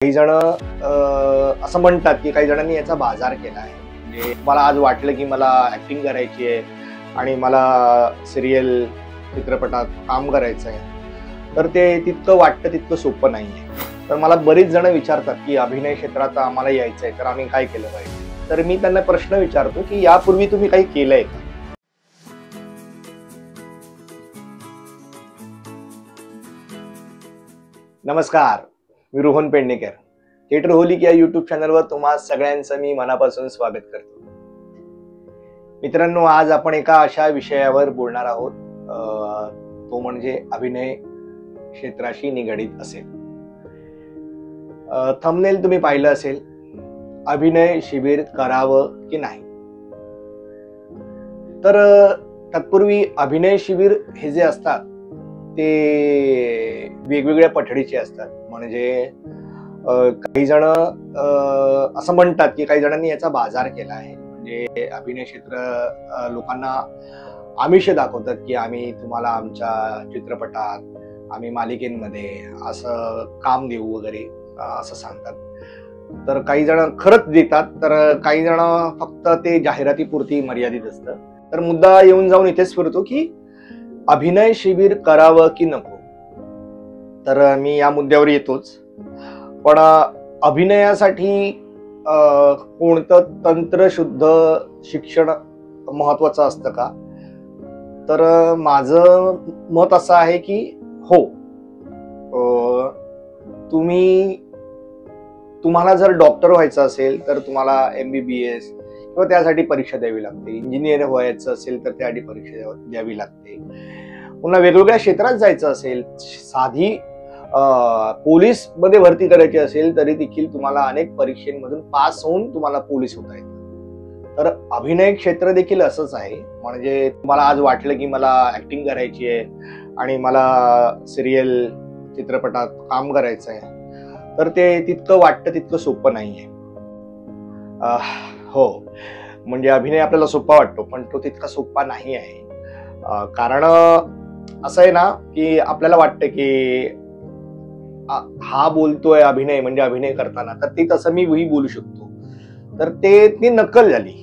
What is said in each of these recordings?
काही जण असं म्हणतात की काही जणांनी याचा बाजार केला आहे. म्हणजे मला आज वाटलं की मला ऍक्टिंग करायची आहे आणि मला सिरियल चित्रपटात काम करायचं आहे, तर ते तितकं वाटतं तितकं सोपं नाहीये. तर मला बरीच जण विचारतात की अभिनय क्षेत्रात आम्हाला यायचं आहे, तर आम्ही काय केलं पाहिजे. तर मी त्यांना प्रश्न विचारतो की यापूर्वी तुम्ही काही केलंय का? नमस्कार, मी रोहन पेडणेकर. थिएटर होलिक या युट्यूब चॅनलवर तुम्हा सगळ्यांचं मी मनापासून स्वागत करतो. मित्रांनो, आज आपण एका अशा विषयावर बोलणार आहोत, तो म्हणजे अभिनय क्षेत्राशी निगडीत असेल. थंबनेल तुम्ही पाहिलं असेल, अभिनय शिबिर करावं की नाही. तर तत्पूर्वी अभिनय शिबिर हे जे असतात ते वेगवेगळ्या पठडीचे असतात. म्हणजे काही जण असं म्हणतात की काही जणांनी याचा बाजार केला आहे. म्हणजे अभिनय क्षेत्र लोकांना आमिष दाखवतात की आम्ही तुम्हाला आमच्या चित्रपटात, आम्ही मालिकेमध्ये असं काम देऊ वगैरे असं सांगतात. तर काही जण खरंच देतात, तर काही जण फक्त ते जाहिरातीपुरती मर्यादित असतं. तर मुद्दा येऊन जाऊन इथेच फिरतो की अभिनय शिबिर करावं की नको. तर मी या मुद्द्यावर येतोच. पण अभिनयासाठी कोणतं तंत्रशुद्ध शिक्षण महत्वाचं असतं का? तर माझं मत असं आहे की हो. तुम्हाला जर डॉक्टर व्हायचं असेल तर तुम्हाला MBBS किंवा त्यासाठी परीक्षा द्यावी लागते. इंजिनियर व्हायचं असेल तर त्यासाठी परीक्षा द्यावी लागते. पुन्हा वेगवेगळ्या क्षेत्रात जायचं असेल, साधी पोलीस मध्ये भरती करायची असेल तरी देखील तुम्हाला अनेक परीक्षांमधून पास होऊन तुम्हाला पोलीस होता येतं. तर अभिनय क्षेत्र देखील असंच आहे. म्हणजे तुम्हाला आज वाटलं की मला ऍक्टिंग करायची आहे आणि मला सिरियल चित्रपटात काम करायचं आहे, तर ते तितकं वाटतं तितकं सोपं नाहीये. हो, म्हणजे अभिनय आपल्याला सोपा वाटतो पण तो तितका सोपा नाही आहे. कारण असं आहे ना की आपल्याला वाटतं की हा बोलतोय अभिनय म्हणजे अभिनय करताना, तर ते तसं मी बोलू शकतो. तर ती नक्कल झाली.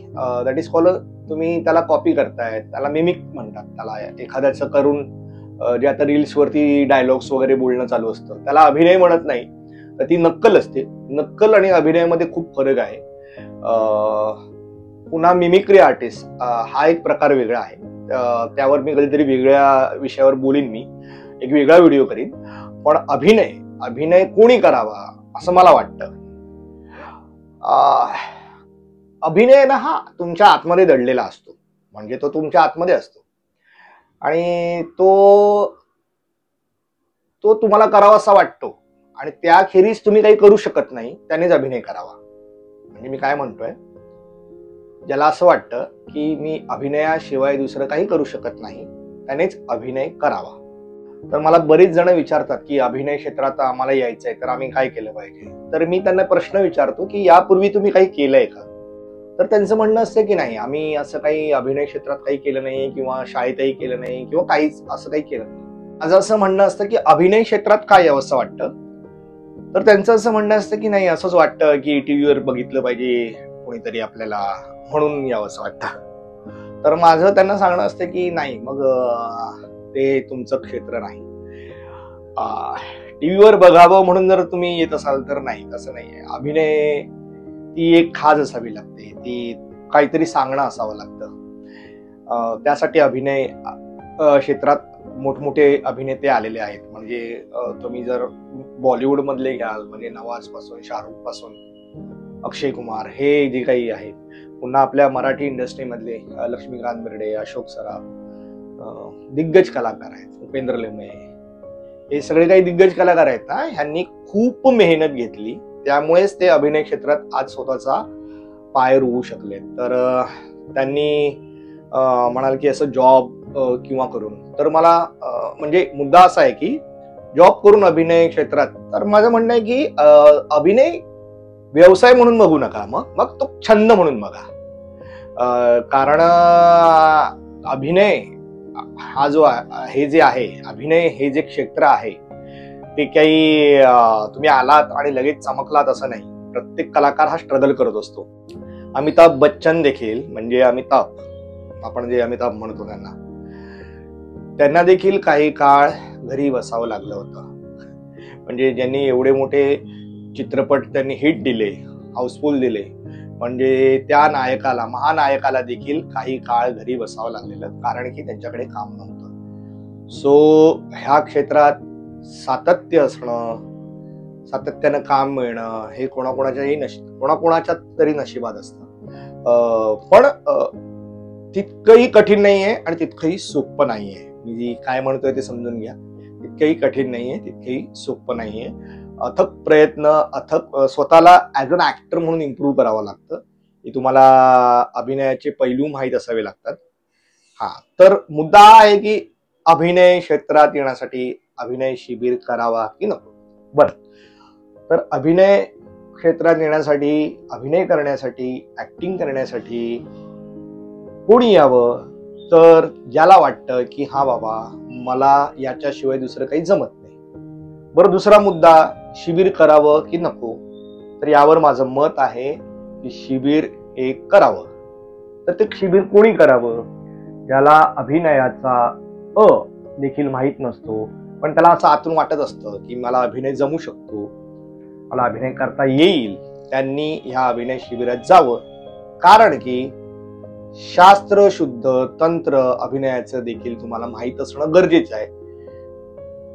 दॅट इज कॉल्ड, तुम्ही त्याला कॉपी करताय, त्याला मिमिक म्हणतात. त्याला एखाद्याचं करून जे आता रील्स वरती डायलॉग्स वगैरे बोलणं चालू असतं, त्याला अभिनय म्हणत नाही, तर ती नक्कल असते. नक्कल आणि अभिनयामध्ये खूप फरक आहे. पुन्हा मिमिक्री आर्टिस्ट हा एक प्रकार वेगळा आहे. त्यावर मी कधीतरी वेगळ्या विषयावर बोलीन, मी एक वेगळा व्हिडिओ करीन. पण अभिनय कोणी करावा असं मला वाटतं. अभिनय ना हा तुमच्या आतमध्ये दडलेला असतो. म्हणजे तो तुमच्या आतमध्ये असतो आणि तो तुम्हाला करावा असा वाटतो आणि त्याखेरीज तुम्ही काही करू शकत नाही, त्यानेच अभिनय करावा. म्हणजे मी काय म्हणतोय, ज्याला असं वाटतं की मी अभिनयाशिवाय दुसरं काही करू शकत नाही, त्यानेच अभिनय करावा. तर मला बरीच जण विचारतात की अभिनय क्षेत्रात आम्हाला यायचंय, तर आम्ही काय केलं पाहिजे. तर मी त्यांना प्रश्न विचारतो की यापूर्वी तुम्ही काही केलंय का? तर त्यांचं म्हणणं असतं की नाही, आम्ही असं काही अभिनय क्षेत्रात काही केलं नाही किंवा शाळेतही केलं नाही किंवा काहीच असं काही केलं नाही. माझं असं म्हणणं असतं की अभिनय क्षेत्रात काय यावं असं वाटतं. तर त्यांचं असं म्हणणं असतं की नाही, असंच वाटतं की टीव्हीवर बघितलं पाहिजे कोणीतरी आपल्याला, म्हणून यावं असं वाटतं. तर माझं त्यांना सांगणं असतं की नाही, मग ते तुमचं क्षेत्र नाही. टीव्हीवर बघावं म्हणून जर तुम्ही येत असाल तर नाही, तसं नाहीये. अभिनय ती एक खाज असावी लागते, ती काहीतरी सांगणं असावं लागतं. त्यासाठी अभिनय क्षेत्रात मोठमोठे अभिनेते आलेले आहेत. म्हणजे तुम्ही जर बॉलिवूड मधले घ्याल, म्हणजे नवाज पासून, शाहरुख पासून, अक्षय कुमार, हे जे काही आहेत. पुन्हा आपल्या मराठी इंडस्ट्री मधले लक्ष्मीकांत बेर्डे, अशोक सराफ, दिग्गज कलाकार आहेत, उपेंद्र लेमये, हे सगळे काही दिग्गज कलाकार आहेत ना, ह्यांनी खूप मेहनत घेतली, त्यामुळेच ते अभिनय क्षेत्रात आज स्वतःचा पाय रोवू शकले. तर त्यांनी म्हणाल की असं जॉब किंवा करून, तर मला म्हणजे मुद्दा असा आहे की जॉब करून अभिनय क्षेत्रात, तर माझं म्हणणं आहे की अभिनय व्यवसाय म्हणून बघू नका, मग तो छंद म्हणून बघा. कारण अभिनय हा जो हे जे आहे, अभिनय हे जे क्षेत्र आहे, ते काही तुम्ही आलात आणि लगेच चमकलात असं नाही. प्रत्येक कलाकार हा स्ट्रगल करत असतो. अमिताभ बच्चन देखील, म्हणजे आपण जे अमिताभ म्हणतो त्यांना देखील काही काळ घरी बसावं लागलं होतं. म्हणजे ज्यांनी एवढे मोठे चित्रपट त्यांनी हिट दिले, हाऊसफुल दिले, म्हणजे त्या महानायकाला देखील काही काळ घरी बसावं लागलेलं, कारण की त्यांच्याकडे काम नव्हतं. सो ह्या क्षेत्रात सातत्य असणं, सातत्यानं काम मिळणं हे कोणाकोणाच्या तरी नशिबात असतं. पण तितकंही कठीण नाहीये आणि तितकंही सोपं नाहीये. मी काय म्हणतोय ते समजून घ्या. तितकंही कठीण नाहीये, तितकंही सोपं नाहीये. अथक प्रयत्न, स्वतःला ऍज अन ऍक्टर म्हणून इम्प्रूव्ह करावं लागतं. की तुम्हाला अभिनयाचे पैलू माहीत असावे लागतात. तर मुद्दा हा आहे की अभिनय क्षेत्रात येण्यासाठी अभिनय शिबिर करावा की नको. बरं, तर अभिनय क्षेत्रात येण्यासाठी, अभिनय करण्यासाठी, ऍक्टिंग करण्यासाठी कोणी यावं, तर ज्याला वाटतं की हा बाबा मला याच्याशिवाय दुसरं काही जमत नाही. बरं, दुसरा मुद्दा, शिबिर करावं की नको. तर यावर माझं मत आहे की शिबिर हे करावं. तर ते शिबिर कोणी करावं? ज्याला अभिनयाचा देखील माहीत नसतो, पण त्याला असं आतून वाटत असतं की मला अभिनय जमू शकतो, मला अभिनय करता येईल, त्यांनी ह्या अभिनय शिबिरात जावं. कारण की शास्त्र शुद्ध तंत्र अभिनयाचं देखील तुम्हाला माहीत असणं गरजेचं आहे.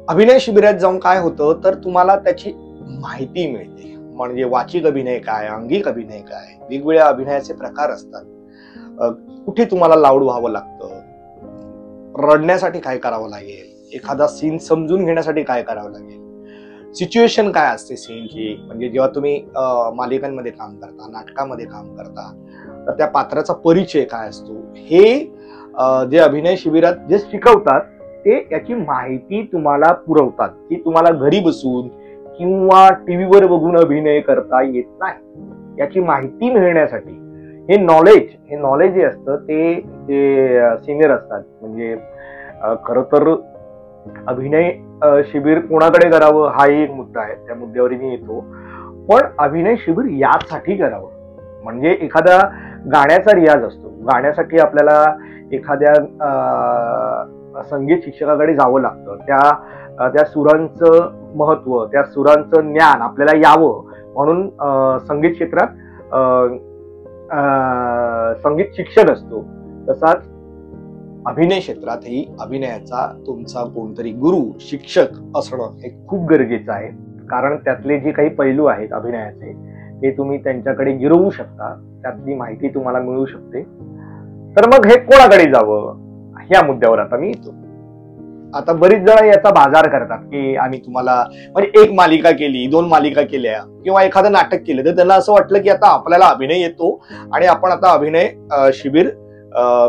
अभिनय शिबिरात जाऊन काय होतं, तर तुम्हाला त्याची माहिती मिळते. म्हणजे वाचिक अभिनय काय, अंगिक अभिनय काय, वेगवेगळ्या अभिनयाचे प्रकार असतात. कुठे तुम्हाला लाऊड व्हावं लागतं, रडण्यासाठी काय करावं लागेल, एखादा सीन समजून घेण्यासाठी काय करावं लागेल, सिच्युएशन काय असते सीनची. म्हणजे जेव्हा तुम्ही मालिकांमध्ये काम करता, नाटकामध्ये काम करता, तर त्या पात्राचा परिचय काय असतो, हे जे अभिनय शिबिरात जे शिकवतात ते याची माहिती तुम्हाला पुरवतात, की तुम्हाला घरी बसून किंवा टीव्हीवर बघून अभिनय करता येत नाही. याची माहिती मिळण्यासाठी हे नॉलेज जे असतं ते सिनियर असतात. म्हणजे खरं तर अभिनय शिबिर कोणाकडे करावं हा एक मुद्दा आहे, त्या मुद्द्यावर मी येतो. पण अभिनय शिबिर यासाठी करावं, म्हणजे एखाद्या गाण्याचा रियाज असतो, गाण्यासाठी आपल्याला एखाद्या संगीत शिक्षकाकडे जावं लागतं. त्या सुरांचं महत्व, त्या सुरांचं ज्ञान आपल्याला यावं म्हणून संगीत क्षेत्रात संगीत शिक्षक असतो. तसाच अभिनय क्षेत्रातही अभिनयाचा तुमचा कोणतरी गुरु, शिक्षक असणं हे खूप गरजेचं आहे. कारण त्यातले जे काही पैलू आहेत अभिनयाचे ते तुम्ही त्यांच्याकडे गिरवू शकता, त्यातली माहिती तुम्हाला मिळू शकते. तर मग हे कोणाकडे जावं ह्या मुद्द्यावर आता मी येतो. आता बरीच जण याचा बाजार करतात की आम्ही तुम्हाला, म्हणजे एक मालिका केली, 2 मालिका केल्या किंवा एखादं नाटक केलं तर त्यांना असं वाटलं की आता आपल्याला अभिनय येतो आणि आपण आता अभिनय शिबिर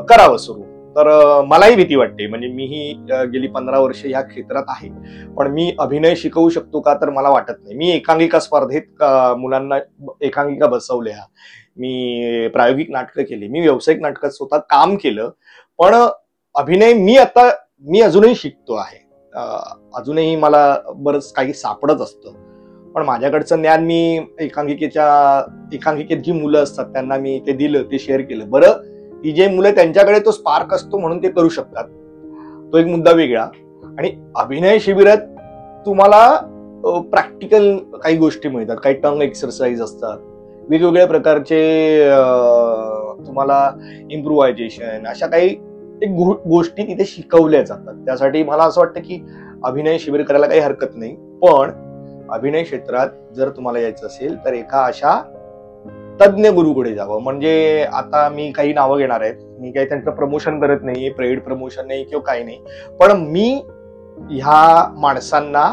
करावं सुरू. तर मलाही भीती वाटते. म्हणजे मीही गेली 15 वर्ष ह्या क्षेत्रात आहे, पण मी अभिनय शिकवू शकतो का, तर मला वाटत नाही. मी एकांकिका स्पर्धेत मुलांना एकांकिका बसवल्या, मी प्रायोगिक नाटकं केली, मी व्यावसायिक नाटकात स्वतः काम केलं. पण अभिनय मी अजूनही शिकतो आहे. अजूनही मला बरंच काही सापडत असतं. पण माझ्याकडचं ज्ञान मी एकांकिकेत जी मुलं असतात त्यांना मी ते दिलं, ते शेअर केलं. बरं, ती जे मुलं त्यांच्याकडे तो स्पार्क असतो म्हणून ते करू शकतात, तो एक मुद्दा वेगळा. आणि अभिनय शिबिरात तुम्हाला प्रॅक्टिकल काही गोष्टी मिळतात, काही टंग एक्सरसाइज असतात, वेगवेगळ्या प्रकारचे तुम्हाला इम्प्रुव्हायझेशन, अशा काही गोष्टी तिथे शिकवल्या जातात. त्यासाठी मला असं वाटतं की अभिनय शिबिर करायला काही हरकत नाही. पण अभिनय क्षेत्रात जर तुम्हाला यायचं असेल तर एका अशा तज्ञ गुरुकडे जावं. म्हणजे आता मी काही नावं घेणार आहेत, मी काही त्यांचं प्रमोशन करत नाही, पेड प्रमोशन नाही किंवा काही नाही, पण मी ह्या माणसांना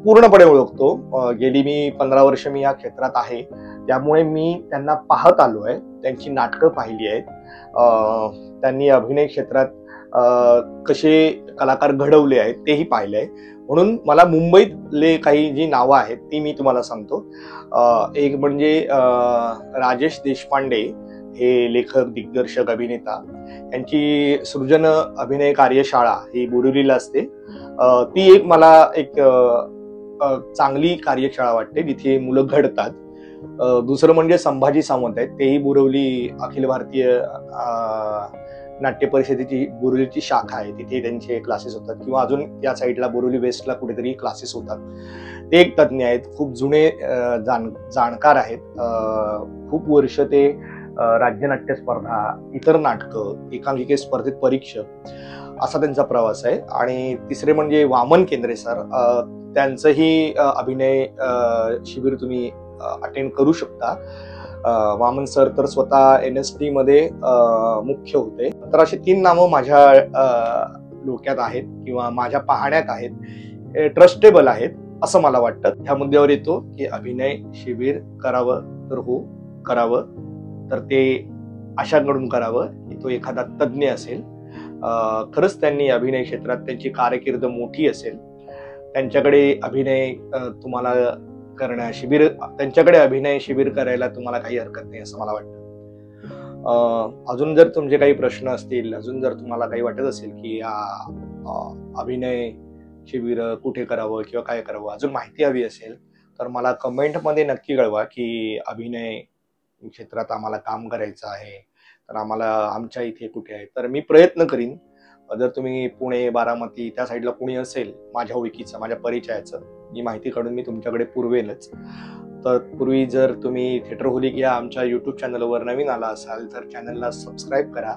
पूर्णपणे ओळखतो. गेली मी 15 वर्ष मी या क्षेत्रात आहे, त्यामुळे मी त्यांना पाहत आलोय, त्यांची नाटकं पाहिली आहेत, त्यांनी अभिनय क्षेत्रात कसे कलाकार घडवले आहेत तेही पाहिलंय. म्हणून मला मुंबईतले काही जी नावं आहेत ती मी तुम्हाला सांगतो. एक म्हणजे राजेश देशपांडे, हे लेखक, दिग्दर्शक, अभिनेता. यांची सृजन अभिनय कार्यशाळा ही बोरिवलीला असते. ती एक मला एक चांगली कार्यशाळा वाटते, जिथे मुलं घडतात. दुसरं म्हणजे संभाजी सावंत आहेत, तेही बोरिवली अखिल भारतीय नाट्य परिषदेची बोरिवलीची शाखा आहे, तिथे त्यांचे क्लासेस होतात, किंवा अजून या साईडला बोरिवली वेस्टला कुठेतरी क्लासेस होतात. ते एक तज्ज्ञ आहेत, खूप जुने जाणकार आहेत. खूप वर्ष ते राज्यनाट्य स्पर्धा, इतर नाटकं, एकांकिके स्पर्धेत परीक्षक असा त्यांचा प्रवास आहे. आणि तिसरे म्हणजे वामन केंद्रे सर, त्यांचंही अभिनय शिबिर तुम्ही अटेंड करू शकता. वामन सर तर स्वतः NSD मध्ये मुख्य होते. तर अशी 3 नावं माझ्या डोक्यात आहेत किंवा माझ्या पाहण्यात आहेत, ट्रस्टेबल आहेत असं मला वाटतं. ह्या मुद्द्यावर येतो की अभिनय शिबिर करावं तर हो, करावं तर ते अशाकडून करावं की तो एखादा तज्ज्ञ असेल, खरंच त्यांनी अभिनय क्षेत्रात त्यांची कारकीर्द मोठी असेल, त्यांच्याकडे अभिनय तुम्हाला त्यांच्याकडे अभिनय शिबिर करायला तुम्हाला काही हरकत नाही असं मला वाटतं. अजून जर तुमचे काही प्रश्न असतील, अजून जर तुम्हाला काही वाटत असेल की अभिनय शिबिर कुठे करावं किंवा काय करावं, अजून माहिती हवी असेल तर मला कमेंटमध्ये नक्की कळवा की अभिनय क्षेत्रात आम्हाला काम करायचं आहे, तर आम्हाला आमच्या इथे कुठे आहे. तर मी प्रयत्न करीन, जर तुम्ही पुणे, बारामती त्या साईडला कोणी असेल माझ्या ओळखीचं, माझ्या परिचयाचं, ही माहिती काढून मी तुमच्याकडे पुरवेलच. तर पूर्वी जर तुम्ही थिएटर होलिक या आमच्या YouTube चॅनलवर नवीन आला असाल तर चॅनलला सबस्क्राईब करा.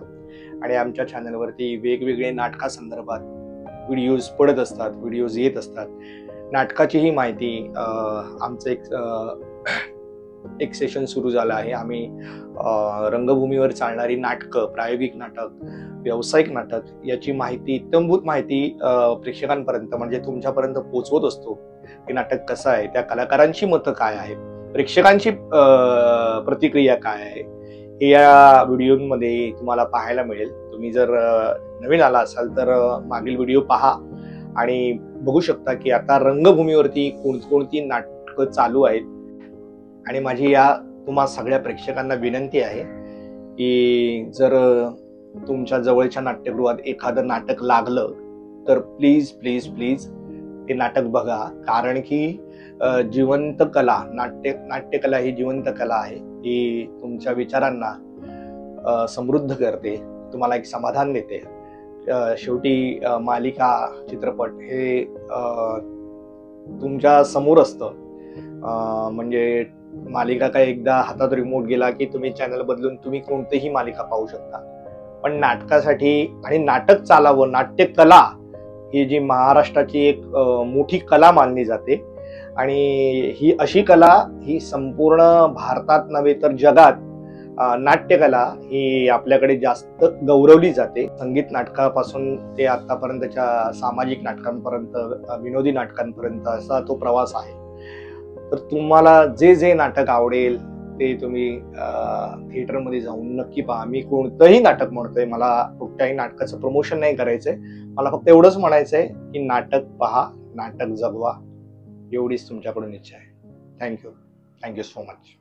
आणि आमच्या चॅनलवरती वेगवेगळे नाटकासंदर्भात व्हिडिओज पडत असतात, व्हिडिओज येत असतात. नाटकाचीही माहिती, आमचं एक सेशन सुरू झालं आहे. आम्ही रंगभूमीवर चालणारी नाटकं, प्रायोगिक नाटक, व्यावसायिक नाटक याची माहिती, इत्थंभूत माहिती प्रेक्षकांपर्यंत म्हणजे तुमच्यापर्यंत पोहोचवत असतो. हे नाटक कसं आहे, त्या कलाकारांची मतं काय आहेत, प्रेक्षकांची प्रतिक्रिया काय आहे, हे या व्हिडिओमध्ये तुम्हाला पाहायला मिळेल. तुम्ही जर नवीन आला असाल तर मागील व्हिडिओ पहा आणि बघू शकता की आता रंगभूमीवरती कोणकोणती नाटकं चालू आहेत. आणि माझी या तुम्हा सगळ्या प्रेक्षकांना विनंती आहे की जर तुमच्या जवळच्या नाट्यगृहात एखादं नाटक लागलं तर प्लीज प्लीज प्लीज ते नाटक बघा. कारण की जिवंत कला, नाट्यकला ही जिवंत कला आहे. ती तुमच्या विचारांना समृद्ध करते, तुम्हाला एक समाधान देते. शेवटी मालिका, चित्रपट हे तुमच्या समोर असतं. म्हणजे मालिका काय एकदा हातात रिमोट गेला की तुम्ही चॅनल बदलून तुम्ही कोणतीही मालिका पाहू शकता. पण नाटकासाठी आणि नाटक चालावं, नाट्यकला ही जी महाराष्ट्राची एक मोठी कला मानली जाते आणि ही अशी कला ही संपूर्ण भारतात नव्हे तर जगात नाट्यकला ही आपल्याकडे जास्त गौरवली जाते. संगीत नाटकापासून ते आतापर्यंतच्या सामाजिक नाटकांपर्यंत, विनोदी नाटकांपर्यंत असा तो प्रवास आहे. तर तुम्हाला जे जे नाटक आवडेल ते तुम्ही थिएटरमध्ये जाऊन नक्की पहा. मी कोणतंही नाटक म्हणतोय, मला कुठल्याही नाटकाचं प्रमोशन नाही करायचंय. मला फक्त एवढंच म्हणायचंय की नाटक पहा, नाटक जगवा, एवढीच तुमच्याकडून इच्छा आहे. Thank you so much.